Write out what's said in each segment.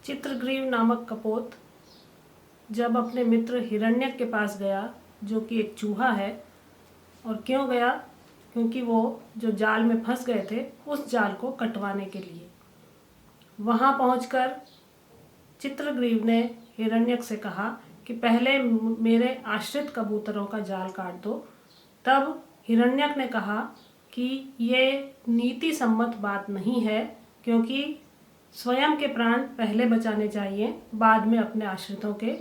चित्रग्रीव नामक कपोत जब अपने मित्र हिरण्यक के पास गया, जो कि एक चूहा है, और क्यों गया? क्योंकि वो जो जाल में फंस गए थे उस जाल को कटवाने के लिए। वहाँ पहुंचकर चित्रग्रीव ने हिरण्यक से कहा कि पहले मेरे आश्रित कबूतरों का जाल काट दो। तब हिरण्यक ने कहा कि ये नीति सम्मत बात नहीं है, क्योंकि स्वयं के प्राण पहले बचाने चाहिए, बाद में अपने आश्रितों के।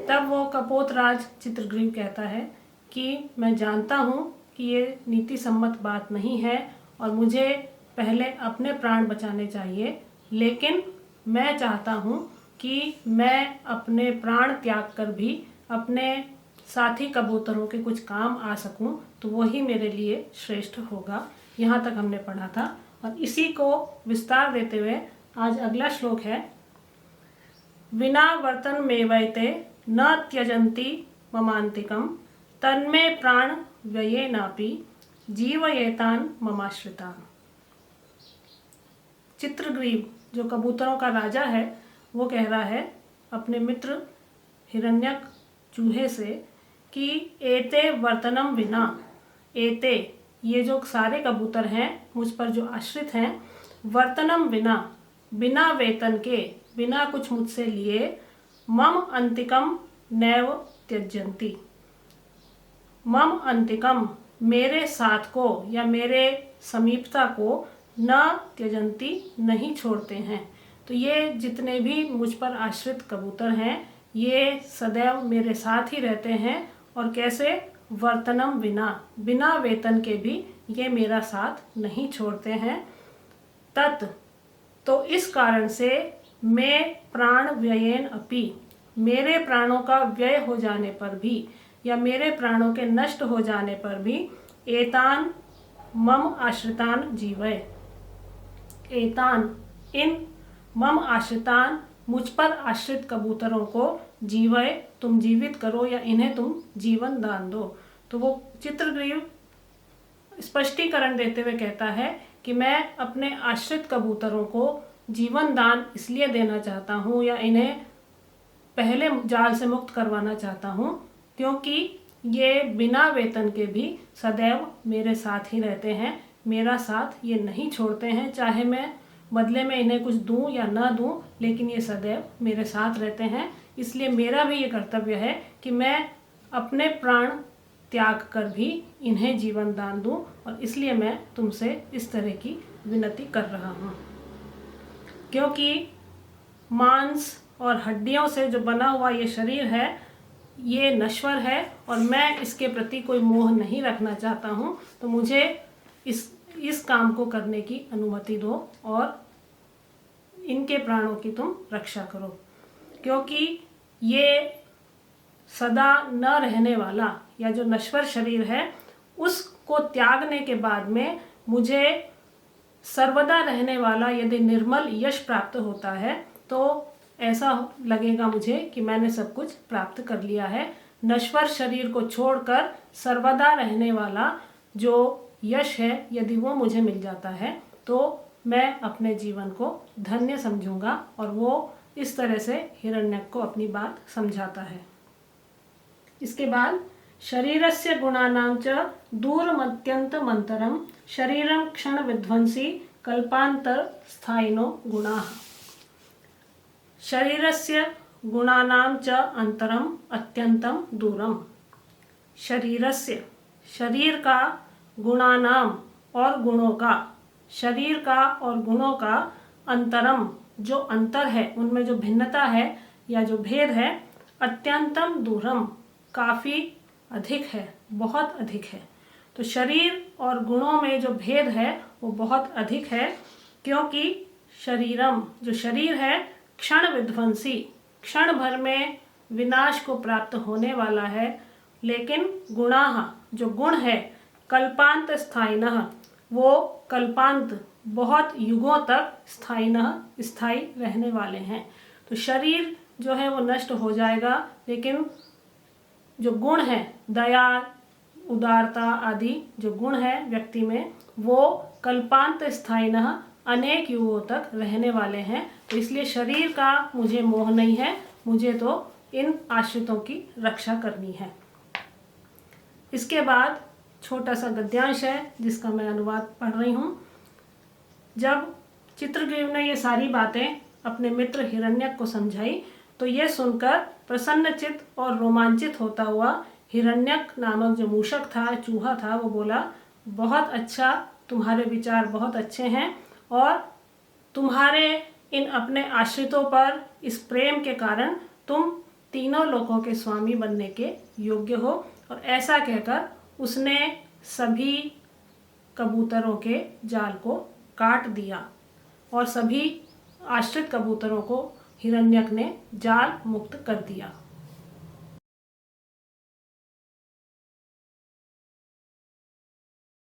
तब वो कपोतराज चित्रग्रीव कहता है कि मैं जानता हूँ कि ये नीति सम्मत बात नहीं है और मुझे पहले अपने प्राण बचाने चाहिए, लेकिन मैं चाहता हूँ कि मैं अपने प्राण त्याग कर भी अपने साथी कबूतरों के कुछ काम आ सकूं, तो वही मेरे लिए श्रेष्ठ होगा। यहाँ तक हमने पढ़ा था और इसी को विस्तार देते हुए आज अगला श्लोक है। विना वर्तन मेवैते न त्यजन्ति ममान्तिकं तन्मे प्राण व्ययेनापि जीवयेतान ममाश्रितान्। चित्रग्रीव जो कबूतरों का राजा है, वो कह रहा है अपने मित्र हिरण्यक चूहे से कि एते वर्तनम विना, एते ये जो सारे कबूतर हैं मुझ पर जो आश्रित हैं, वर्तनम विना, बिना वेतन के, बिना कुछ मुझसे लिए, मम अंतिकम नैव त्यजन्ति, मम अंतिकम मेरे साथ को या मेरे समीपता को न त्यजन्ति नहीं छोड़ते हैं। तो ये जितने भी मुझ पर आश्रित कबूतर हैं ये सदैव मेरे साथ ही रहते हैं। और कैसे? वर्तनम विना, बिना वेतन के भी ये मेरा साथ नहीं छोड़ते हैं। तत् तो इस कारण से मैं प्राण व्ययेन अपि, मेरे प्राणों का व्यय हो जाने पर भी या मेरे प्राणों के नष्ट हो जाने पर भी एतान मम आश्रितान जीवय, एतान इन मम आश्रितान मुझ पर आश्रित कबूतरों को जीवय तुम जीवित करो या इन्हें तुम जीवन दान दो। तो वो चित्रग्रीव स्पष्टीकरण देते हुए कहता है कि मैं अपने आश्रित कबूतरों को जीवन दान इसलिए देना चाहता हूँ या इन्हें पहले जाल से मुक्त करवाना चाहता हूँ, क्योंकि ये बिना वेतन के भी सदैव मेरे साथ ही रहते हैं, मेरा साथ ये नहीं छोड़ते हैं। चाहे मैं बदले में इन्हें कुछ दूं या ना दूं, लेकिन ये सदैव मेरे साथ रहते हैं। इसलिए मेरा भी ये कर्तव्य है कि मैं अपने प्राण त्याग कर भी इन्हें जीवन दान दूं, और इसलिए मैं तुमसे इस तरह की विनती कर रहा हूँ। क्योंकि मांस और हड्डियों से जो बना हुआ ये शरीर है ये नश्वर है और मैं इसके प्रति कोई मोह नहीं रखना चाहता हूँ। तो मुझे इस काम को करने की अनुमति दो और इनके प्राणों की तुम रक्षा करो, क्योंकि ये सदा न रहने वाला या जो नश्वर शरीर है उसको त्यागने के बाद में मुझे सर्वदा रहने वाला यदि निर्मल यश प्राप्त होता है तो ऐसा लगेगा मुझे कि मैंने सब कुछ प्राप्त कर लिया है। नश्वर शरीर को छोड़कर सर्वदा रहने वाला जो यश है यदि वो मुझे मिल जाता है तो मैं अपने जीवन को धन्य समझूंगा। और वो इस तरह से हिरण्यक को अपनी बात समझाता है। इसके बाद शरीरस्य गुणानां च दूरमत्यन्तमन्तरं शरीरं क्षण विध्वंसी कल्पांतर स्थायिनो गुणाः। शरीरस्य गुणानां च अंतरम अत्यंतम दूरम। शरीरस्य शरीर का, गुणानाम और गुणों का, शरीर का और गुणों का, अंतरम जो अंतर है, उनमें जो भिन्नता है या जो भेद है, अत्यंतम दूरम काफ़ी अधिक है, बहुत अधिक है। तो शरीर और गुणों में जो भेद है वो बहुत अधिक है, क्योंकि शरीरम जो शरीर है क्षण विध्वंसी, क्षण भर में विनाश को प्राप्त होने वाला है, लेकिन गुणाः जो गुण है कल्पांत स्थायिनः वो कल्पांत बहुत युगों तक स्थायी रहने वाले हैं। तो शरीर जो है वो नष्ट हो जाएगा, लेकिन जो गुण है दया, उदारता आदि जो गुण है व्यक्ति में वो कल्पांत स्थायिनः अनेक युगों तक रहने वाले हैं, तो इसलिए शरीर का मुझे मोह नहीं है, मुझे तो इन आश्रितों की रक्षा करनी है। इसके बाद छोटा सा गद्यांश है जिसका मैं अनुवाद पढ़ रही हूँ। जब चित्रग्रीव ने ये सारी बातें अपने मित्र हिरण्यक को समझाई तो ये सुनकर प्रसन्नचित्त और रोमांचित होता हुआ हिरण्यक नामक जो मूषक था, चूहा था, वो बोला, बहुत अच्छा, तुम्हारे विचार बहुत अच्छे हैं और तुम्हारे इन अपने आश्रितों पर इस प्रेम के कारण तुम तीनों लोकों के स्वामी बनने के योग्य हो। और ऐसा कहकर उसने सभी कबूतरों के जाल को काट दिया और सभी आश्रित कबूतरों को हिरण्यक ने जाल मुक्त कर दिया।